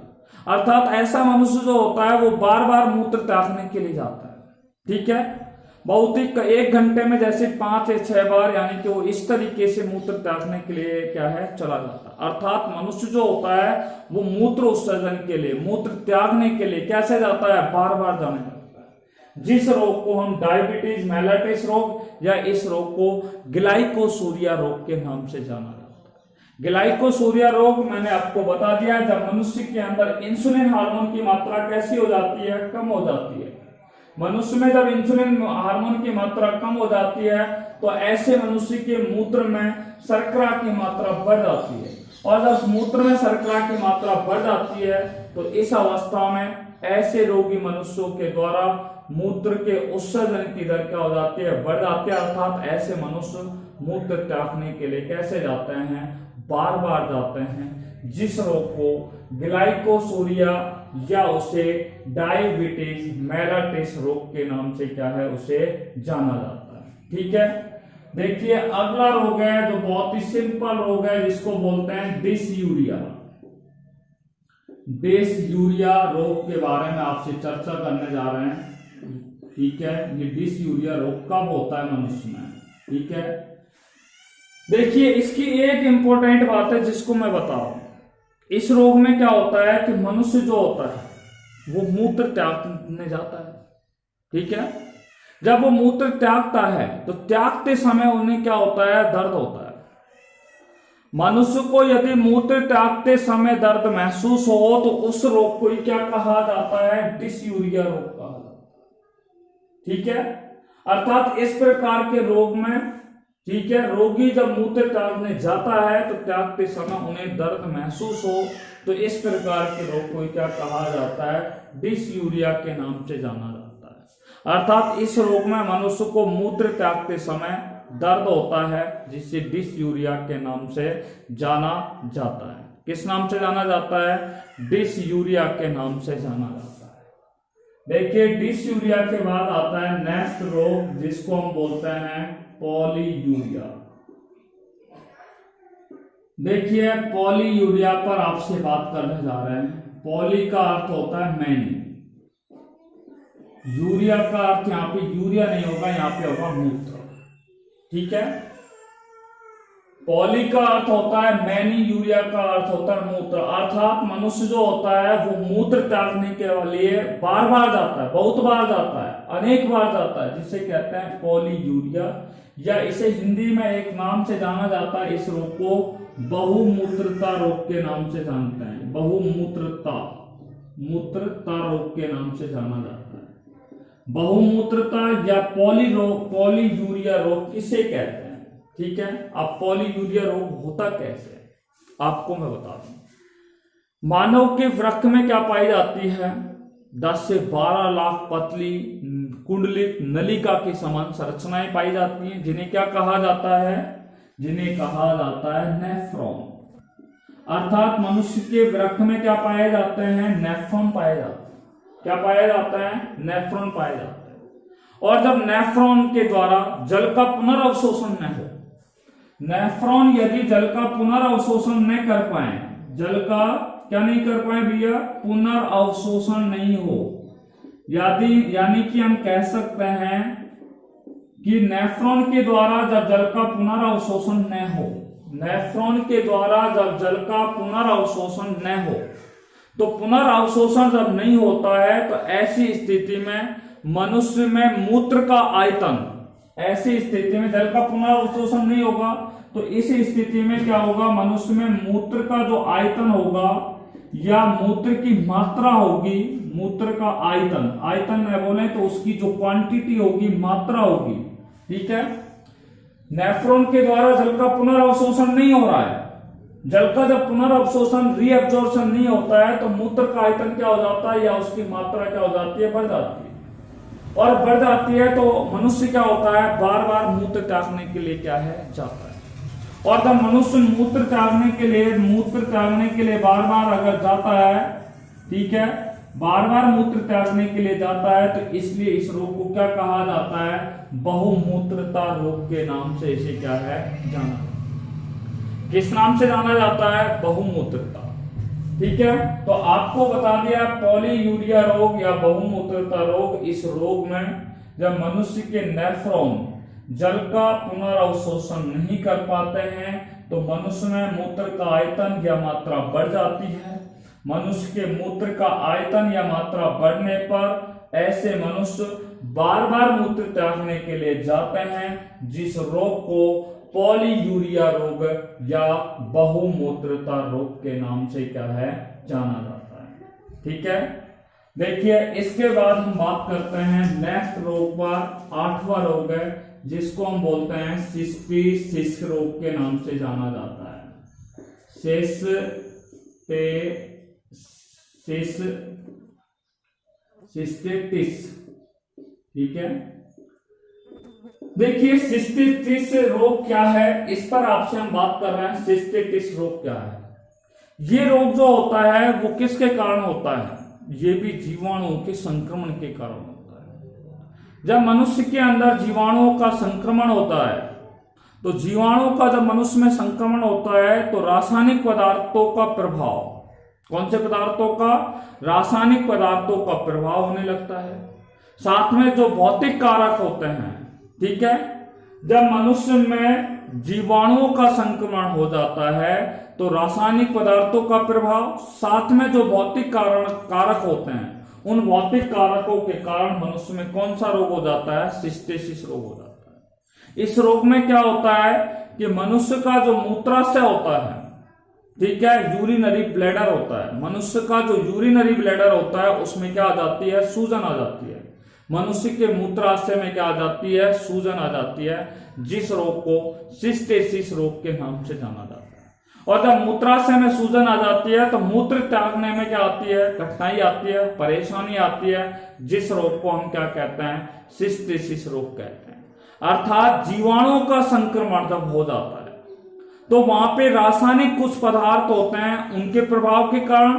अर्थात ऐसा मनुष्य जो होता है वो बार बार मूत्र त्यागने के लिए जाता है, ठीक है, बहुत ही 1 घंटे में जैसे 5 से 6 बार, यानी कि वो इस तरीके से मूत्र त्यागने के लिए क्या है, चला जाता है। अर्थात मनुष्य जो होता है वो मूत्र उत्सर्जन के लिए, मूत्र त्यागने के लिए कैसे जाता है, बार बार जाने लगता है। जिस रोग को हम डायबिटीज मेलाइटिस रोग या इस रोग को ग्लाइकोसूरिया रोग के नाम से जाना जाता है। ग्लाइकोसूरिया रोग मैंने आपको बता दिया, जब मनुष्य के अंदर इंसुलिन हार्मोन की मात्रा कैसी हो जाती है, कम हो जाती है। मनुष्य में जब इंसुलिन हार्मोन की मात्रा कम हो जाती है तो ऐसे मनुष्य के मूत्र में शर्करा की मात्रा बढ़ जाती है, और जब मूत्र में शर्करा की मात्रा बढ़ जाती है तो इस अवस्था में ऐसे रोगी मनुष्यों के द्वारा मूत्र के उत्सर्जन की दर क्या हो जाती है, बढ़ जाती है। अर्थात ऐसे मनुष्य मूत्र त्यागने के लिए कैसे जाते हैं, बार बार जाते हैं। जिस रोग को ग्लाइकोसूरिया या उसे डायबिटीज मेलाइटिस रोग के नाम से क्या है, उसे जाना जाता है, ठीक है। देखिए अगला रोग है जो बहुत ही सिंपल रोग है, जिसको बोलते हैं डिसयूरिया। डिसयूरिया रोग के बारे में आपसे चर्चा करने जा रहे हैं, ठीक है। ये डिसयूरिया रोग कब होता है मनुष्य में, ठीक है। देखिए इसकी एक इंपॉर्टेंट बात है जिसको मैं बताऊं, इस रोग में क्या होता है कि मनुष्य जो होता है वो मूत्र त्यागने जाता है, ठीक है। जब वो मूत्र त्यागता है तो त्यागते समय उन्हें क्या होता है, दर्द होता है। मनुष्य को यदि मूत्र त्यागते समय दर्द महसूस हो तो उस रोग को ही क्या कहा जाता है, डिसयूरिया रोग कहा जाता है, ठीक है। अर्थात इस प्रकार के रोग में, ठीक है, रोगी जब मूत्र त्यागने जाता है तो त्यागते समय उन्हें दर्द महसूस हो तो इस प्रकार के रोग को क्या कहा जाता है, डिसयूरिया के नाम से जाना जाता है। अर्थात इस रोग में मनुष्य को मूत्र त्यागते समय दर्द होता है, जिसे डिसयूरिया के नाम से जाना जाता है। किस नाम से जाना जाता है, डिसयूरिया के नाम से जाना जाता है। देखिए डिसयूरिया के बाद आता है नेक्स्ट रोग जिसको हम बोलते हैं पॉलीयूरिया। देखिए पॉलीयूरिया पर आपसे बात करने जा रहे हैं। पॉली का अर्थ होता है मैनी, यूरिया का अर्थ यहाँ पे यूरिया नहीं होगा, यहाँ पे होगा मूत्र, ठीक है। पॉली का अर्थ होता है मैनी, यूरिया का अर्थ होता है मूत्र, अर्थात मनुष्य जो होता है वो मूत्र त्यागने के लिए बार बार जाता है, बहुत बार जाता है, अनेक बार जाता है, जिसे कहते हैं पॉलीयूरिया, या इसे हिंदी में एक नाम से जाना जाता है, इस रोग को बहुमूत्रता रोग के नाम से जानते हैं, बहुमूत्रता रोग के नाम से जाना जाता है। बहुमूत्रता या पॉली रोग, पॉलीयूरिया रोग किसे कहते हैं, ठीक है। अब पॉलीयूरिया रोग होता कैसे आपको मैं बता दूं। मानव के वृक्क में क्या पाई जाती है, 10 से 12 लाख पतली कुंडलित नलिका के समान संरचनाएं पाई जाती हैं, जिन्हें क्या कहा जाता है, जिन्हें कहा जाता है नेफ्रॉन। अर्थात मनुष्य के वृक्क में क्या पाए जाते हैं, नेफ्रॉन पाए जाते हैं। क्या पाया जाता है, नेफ्रॉन पाए जाते हैं। और जब नेफ्रॉन के द्वारा जल का पुनर्अवशोषण न हो, नेफ्रॉन यदि जल का पुनर्अवशोषण न कर पाए, जल का क्या नहीं कर पाए भैया, पुनर्अवशोषण नहीं हो, यानी कि हम कह सकते हैं कि नेफ्रॉन के द्वारा जब जल का पुनर्अवशोषण न हो, नेफ्रॉन के द्वारा जब जल का पुनर्अवशोषण न हो, तो पुनर्अवशोषण जब नहीं होता है तो ऐसी स्थिति में मनुष्य में मूत्र का आयतन, ऐसी स्थिति में जल का पुनर्अवशोषण नहीं होगा तो इस स्थिति में क्या होगा, मनुष्य में मूत्र का जो आयतन होगा या मूत्र की मात्रा होगी, मूत्र का आयतन में बोले तो उसकी जो क्वांटिटी होगी, मात्रा होगी, ठीक है। नेफ्रॉन के द्वारा जल का पुनर्अवशोषण नहीं हो रहा है, जल का जब पुनर्अवशोषण रीअब्जॉर्प्शन नहीं होता है तो मूत्र का आयतन क्या हो जाता है या उसकी मात्रा क्या हो जाती है, बढ़ जाती है। और बढ़ जाती है तो मनुष्य क्या होता है, बार बार मूत्र त्यागने के लिए क्या है, जाता है। और जब मनुष्य मूत्र त्यागने के लिए बार बार अगर जाता है, ठीक है, बार बार मूत्र त्यागने के लिए जाता है तो इसलिए इस रोग को क्या कहा जाता है, बहुमूत्रता रोग के नाम से इसे क्या है, जाना, किस नाम से जाना जाता है, बहुमूत्रता, ठीक है। तो आपको बता दिया पॉलीयूरिया रोग या बहुमूत्रता रोग, इस रोग में जब मनुष्य के नेफ्रॉन जल का पुनर्अवशोषण नहीं कर पाते हैं तो मनुष्य में मूत्र का आयतन या मात्रा बढ़ जाती है। मनुष्य के मूत्र का आयतन या मात्रा बढ़ने पर ऐसे मनुष्य बार बार मूत्र त्यागने के लिए जाते हैं, जिस रोग को पॉलीयूरिया रोग या बहुमूत्रता रोग के नाम से क्या है, जाना जाता है, ठीक है। देखिए इसके बाद हम बात करते हैं नेक्स्ट रोग पर, 8वां रोग है जिसको हम बोलते हैं सिस्टिस रोग के नाम से जाना जाता है, सिस्टिस, ठीक है। देखिए सिस्टिस रोग क्या है, इस पर आपसे हम बात कर रहे हैं। सिस्टिस रोग क्या है, ये रोग जो होता है वो किसके कारण होता है, ये भी जीवाणुओं के संक्रमण के कारण होता है। जब मनुष्य के अंदर जीवाणुओं का संक्रमण होता है तो जीवाणुओं का जब मनुष्य में संक्रमण होता है तो रासायनिक पदार्थों का प्रभाव, कौन से पदार्थों का, रासायनिक पदार्थों का प्रभाव होने लगता है। साथ में जो भौतिक कारक होते हैं, ठीक है, जब मनुष्य में जीवाणुओं का संक्रमण हो जाता है तो रासायनिक पदार्थों का प्रभाव, साथ में जो भौतिक कारक होते हैं, उन भौतिक कारकों के कारण मनुष्य में कौन सा रोग हो जाता है, सिस्टिस रोग हो जाता है। इस रोग में क्या होता है कि मनुष्य का जो मूत्राशय होता है, ठीक है, यूरिनरी ब्लैडर होता है, मनुष्य का जो यूरिनरी ब्लैडर होता है उसमें क्या आ जाती है, सूजन आ जाती है। मनुष्य के मूत्राशय में क्या आ जाती है, सूजन आ जाती है, जिस रोग को सिस्टिस रोग के नाम से जाना जाता है। और जब मूत्राशय में सूजन आ जाती है तो मूत्र त्यागने में क्या आती है, कठिनाई आती है, परेशानी आती है, जिस रोग को हम क्या कहते हैं, सिस्टिस रोग कहते हैं। अर्थात जीवाणुओं का संक्रमण जब हो जाता है तो वहां पे रासायनिक कुछ पदार्थ होते हैं, उनके प्रभाव के कारण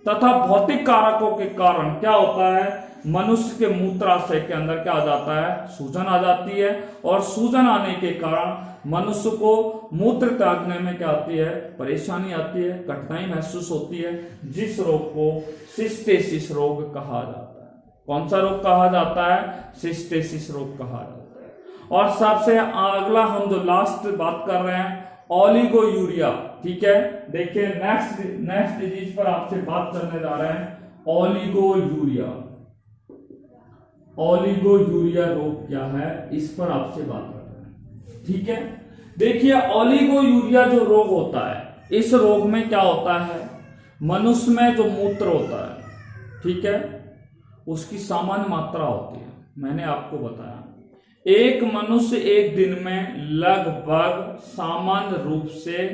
तथा भौतिक कारकों के कारण क्या होता है, मनुष्य के मूत्राशय के अंदर क्या आ जाता है, सूजन आ जाती है। और सूजन आने के कारण मनुष्य को मूत्र त्यागने में क्या आती है, परेशानी आती है, कठिनाई महसूस होती है, जिस रोग को सिस्टिस रोग कहा जाता है। कौन सा रोग कहा जाता है, सिस्टिस रोग कहा जाता है। और सबसे अगला हम जो लास्ट बात कर रहे हैं ओलिगो यूरिया। ठीक है, देखिए नेक्स्ट डिजीज पर आपसे बात करने जा रहे हैं, ओलिगो यूरिया। ओलिगो यूरिया रोग क्या है, इस पर आपसे बात कर रहे हैं। ठीक है, देखिए ओलिगो यूरिया जो रोग होता है, इस रोग में क्या होता है, मनुष्य में जो मूत्र होता है, ठीक है, उसकी सामान्य मात्रा होती है। मैंने आपको बताया एक मनुष्य एक दिन में लगभग सामान्य रूप से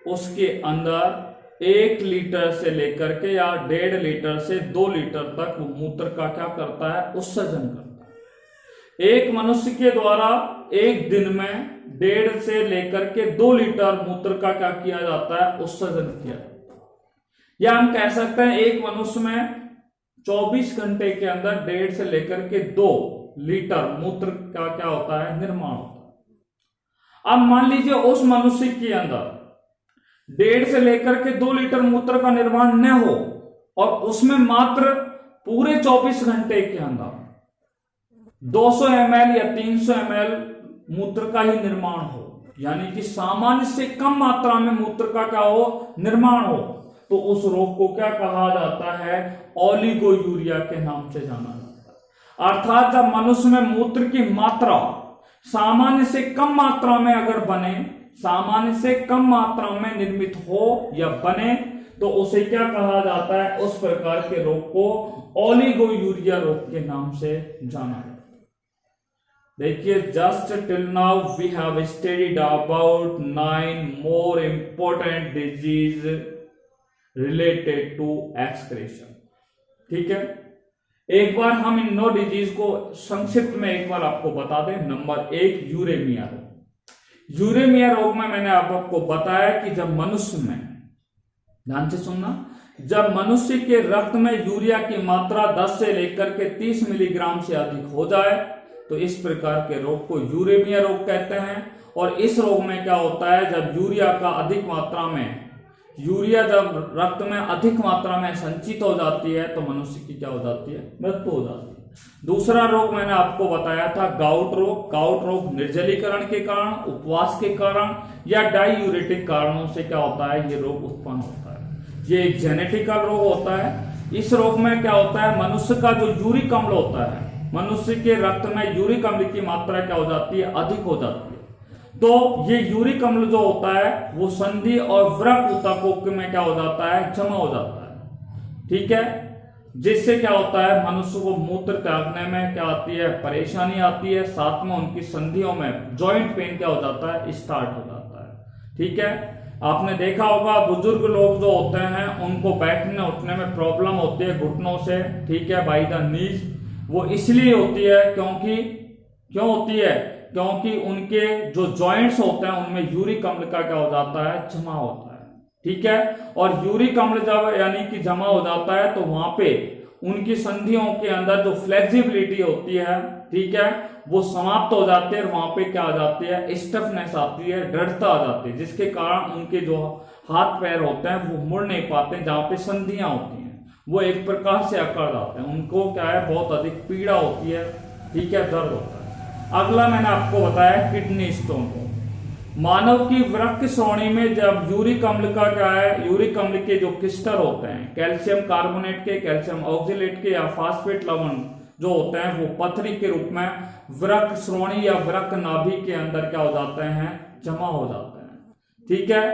उसके अंदर 1 लीटर से लेकर के या 1.5 लीटर से 2 लीटर तक वो मूत्र का क्या करता है, उत्सर्जन करता है। एक मनुष्य के द्वारा एक दिन में 1.5 से लेकर के 2 लीटर मूत्र का क्या किया जाता है, उत्सर्जन किया जाता है। या हम कह सकते हैं एक मनुष्य में 24 घंटे के अंदर 1.5 से लेकर के 2 लीटर मूत्र का क्या होता है, निर्माण होता है। अब मान लीजिए उस मनुष्य के अंदर 1.5 से लेकर के 2 लीटर मूत्र का निर्माण न हो और उसमें मात्र पूरे 24 घंटे के अंदर 200 ml या 300 ml मूत्र का ही निर्माण हो, यानी कि सामान्य से कम मात्रा में मूत्र का क्या हो, निर्माण हो, तो उस रोग को क्या कहा जाता है, ओलिगो यूरिया के नाम से जाना जाता है। अर्थात जब मनुष्य में मूत्र की मात्रा सामान्य से कम मात्रा में अगर बने, सामान्य से कम मात्रा में निर्मित हो या बने, तो उसे क्या कहा जाता है, उस प्रकार के रोग को ओलिगो यूरिया रोग के नाम से जाना जाता है। देखिए, just till now we have studied about 9 more important disease related to excretion. ठीक है, एक बार हम इन 9 डिजीज को संक्षिप्त में एक बार आपको बता दें। नंबर 1, यूरेमिया रोग। यूरेमिया रोग में मैंने आपको बताया कि जब मनुष्य में, ध्यान से सुनना, जब मनुष्य के रक्त में यूरिया की मात्रा 10 से लेकर के 30 मिलीग्राम से अधिक हो जाए, तो इस प्रकार के रोग को यूरेमिया रोग कहते हैं। और इस रोग में क्या होता है, जब यूरिया का अधिक मात्रा में, यूरिया जब रक्त में अधिक मात्रा में संचित हो जाती है, तो मनुष्य की क्या हो जाती है, मृत्यु हो जाती है। दूसरा रोग मैंने आपको बताया था गाउट रोग। गाउट रोग निर्जलीकरण के कारण, उपवास के कारण या डायूरेटिक कारणों से क्या होता है, ये रोग उत्पन्न होता है। ये एक जेनेटिकल रोग होता है। इस रोग में क्या होता है, मनुष्य का जो यूरिक अम्ल होता है, मनुष्य के रक्त में यूरिक अम्ल की मात्रा क्या हो जाती है, अधिक हो जाती है। तो ये यूरिक अम्ल जो होता है वो संधि और वृक्क ऊतकों में क्या हो जाता है, जमा हो जाता है। ठीक है, जिससे क्या होता है, मनुष्य को मूत्र त्यागने में क्या आती है, परेशानी आती है। साथ में उनकी संधियों में जॉइंट पेन क्या हो जाता है, स्टार्ट हो जाता है। ठीक है, आपने देखा होगा बुजुर्ग लोग जो होते हैं उनको बैठने उठने में प्रॉब्लम होती है घुटनों से, ठीक है, बाय द नीज। वो इसलिए होती है क्यों होती है, क्योंकि उनके जो जॉइंट्स होते हैं उनमें यूरिक अम्ल का क्या हो जाता है, जमा होता है। ठीक है, और यूरिक अम्ल जब यानी कि जमा हो जाता है तो वहां पे उनकी संधियों के अंदर जो फ्लेक्सिबिलिटी होती है, ठीक है, वो समाप्त हो जाती है। वहां पे क्या आ जाती है, स्टफनेस आती है, दृढ़ता आ जाती है, जिसके कारण उनके जो हाथ पैर होते हैं वो मुड़ नहीं पाते। जहां पे संधियां होती हैं वो एक प्रकार से अकड़ जाते हैं, उनको क्या है, बहुत अधिक पीड़ा होती है। ठीक है, दर्द होता है। अगला मैंने आपको बताया किडनी स्टोन को। मानव की वृक्क श्रोणी में जब यूरिक अम्ल का क्या है, यूरिक अम्ल के जो क्रिस्टल होते हैं, कैल्शियम कार्बोनेट के, कैल्शियम ऑक्जेलेट के या फास्फेट लवण जो होते हैं, वो पथरी के रूप में वृक्क श्रोणी या वृक्क नाभि के अंदर क्या हो जाते हैं, जमा हो जाते हैं। ठीक है,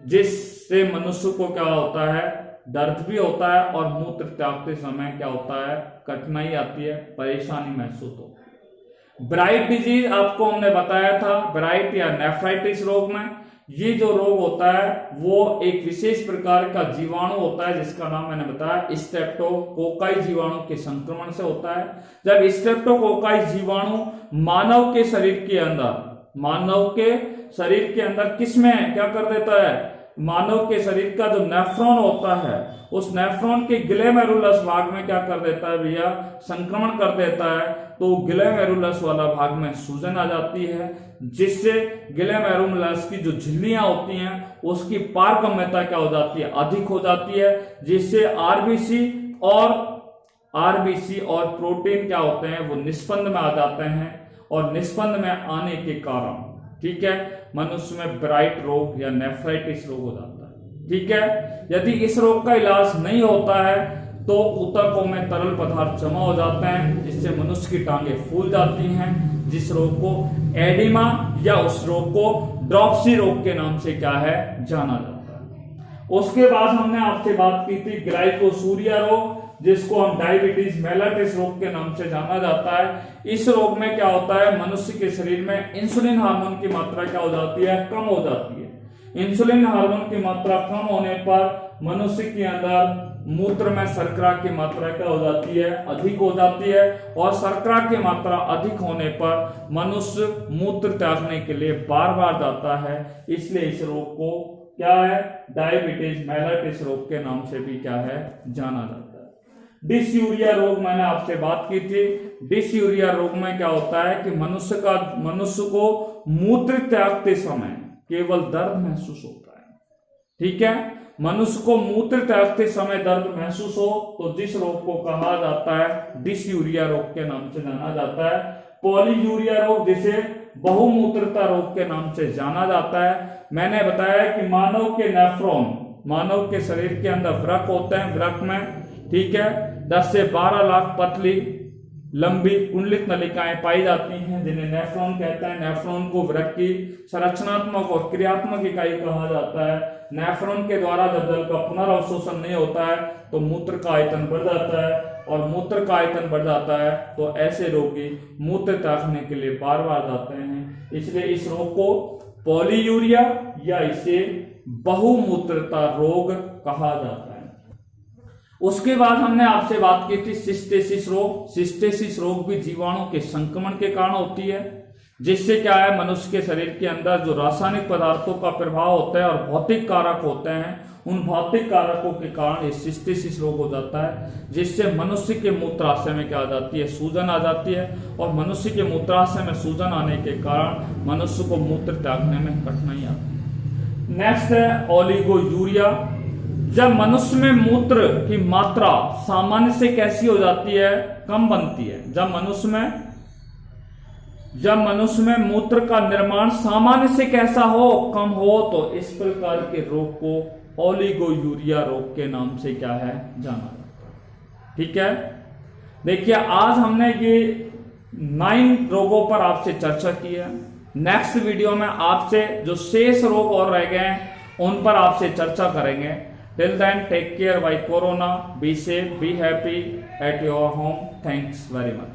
जिससे मनुष्य को क्या होता है, दर्द भी होता है और मूत्र त्यागते समय क्या होता है, कठिनाई आती है, परेशानी महसूस होती है। ब्राइट डिजीज आपको हमने बताया था, ब्राइट या नेफ्राइटिस रोग में ये जो रोग होता है वो एक विशेष प्रकार का जीवाणु होता है जिसका नाम मैंने बताया स्ट्रेप्टोकोकाई जीवाणु के संक्रमण से होता है। जब स्ट्रेप्टोकोकाई जीवाणु मानव के शरीर के अंदर किसमें क्या कर देता है, मानव के शरीर का जो नेफ्रॉन होता है उस नेफ्रॉन के ग्लोमेरुलस भाग में क्या कर देता है भैया, संक्रमण कर देता है। तो ग्लोमेरुलस वाला भाग में सूजन आ जाती है, जिससे ग्लोमेरुलस की जो झिल्लियां होती हैं उसकी पारगम्यता क्या हो जाती है, अधिक हो जाती है, जिससे आरबीसी और प्रोटीन क्या होते हैं वो निस्पंद में आ जाते हैं। और निस्पंद में आने के कारण ठीक है, मनुष्य में ब्राइट रोग या नेफ्राइटिस रोग हो जाता है। ठीक है, यदि इस रोग का इलाज नहीं होता है तो ऊतकों में तरल पदार्थ जमा हो जाते हैं, जिससे मनुष्य की टांगें फूल जाती हैं, जिस रोग को एडिमा या उस रोग को ड्रॉप्सी रोग के नाम से क्या है जाना जाता है। उसके बाद हमने आपसे बात की थी ग्लाइकोसूरिया रोग, जिसको हम डायबिटीज मेलाइटिस रोग के नाम से जाना जाता है। इस रोग में क्या होता है, मनुष्य के शरीर में इंसुलिन हार्मोन की मात्रा क्या हो जाती है, कम हो जाती है। इंसुलिन हार्मोन की मात्रा कम होने पर मनुष्य के अंदर मूत्र में शर्करा की मात्रा क्या हो जाती है, अधिक हो जाती है, और शर्करा की मात्रा अधिक होने पर मनुष्य मूत्र त्यागने के लिए बार बार जाता है, इसलिए इस रोग को क्या है, डायबिटीज मेलाइटिस रोग के नाम से भी क्या है जाना जाता है। डिसयूरिया रोग मैंने आपसे बात की थी। डिसयूरिया रोग में क्या होता है कि मनुष्य को मूत्र त्यागते समय केवल दर्द महसूस होता है। ठीक है, मनुष्य को मूत्र त्यागते समय दर्द महसूस हो तो जिस रोग को कहा जाता है डिसयूरिया रोग के नाम से जाना जाता है। पॉलीयूरिया रोग जिसे बहुमूत्रता रोग के नाम से जाना जाता है। मैंने बताया कि मानव के नेफ्रॉन, मानव के शरीर के अंदर वृक्क होते हैं, वृक्क में ठीक है 10 से 12 लाख पतली लंबी कुंडलित नलिकाएं पाई जाती हैं, जिन्हें नेफ्रॉन कहते हैं। नेफ्रॉन को वृक्क की संरचनात्मक और क्रियात्मक इकाई कहा जाता है। नेफ्रॉन के द्वारा जब जल का पुनर्अवशोषण नहीं होता है तो मूत्र का आयतन बढ़ जाता है, और मूत्र का आयतन बढ़ जाता है तो ऐसे रोगी मूत्र त्यागने के लिए बार बार जाते हैं, इसलिए इस रोग को पॉलीयूरिया या इसे बहुमूत्रता रोग कहा जाता है। उसके बाद हमने आपसे बात की थी सिस्टेसिस रोग। सिस्टेसिस रोग भी जीवाणु के संक्रमण के कारण होती है, जिससे क्या है मनुष्य के शरीर के अंदर जो रासायनिक पदार्थों का प्रभाव होता है और भौतिक कारक होते हैं, उन भौतिक कारकों के कारण ये सिस्टेसिस रोग हो जाता है, जिससे मनुष्य के मूत्राशय में क्या आ जाती है, सूजन आ जाती है, और मनुष्य के मूत्राशय में सूजन आने के कारण मनुष्य को मूत्र त्यागने में कठिनाई आती है। नेक्स्ट है ओलिगोयूरिया। जब मनुष्य में मूत्र की मात्रा सामान्य से कैसी हो जाती है, कम बनती है। जब मनुष्य में मूत्र का निर्माण सामान्य से कैसा हो, कम हो, तो इस प्रकार के रोग को ओलिगोयूरिया रोग के नाम से क्या है जाना जाता है। ठीक है, देखिए आज हमने ये 9 रोगों पर आपसे चर्चा की है। नेक्स्ट वीडियो में आपसे जो शेष रोग और रह गए हैं उन पर आपसे चर्चा करेंगे। Till then take care bye corona, be safe, be happy at your home. Thanks very much.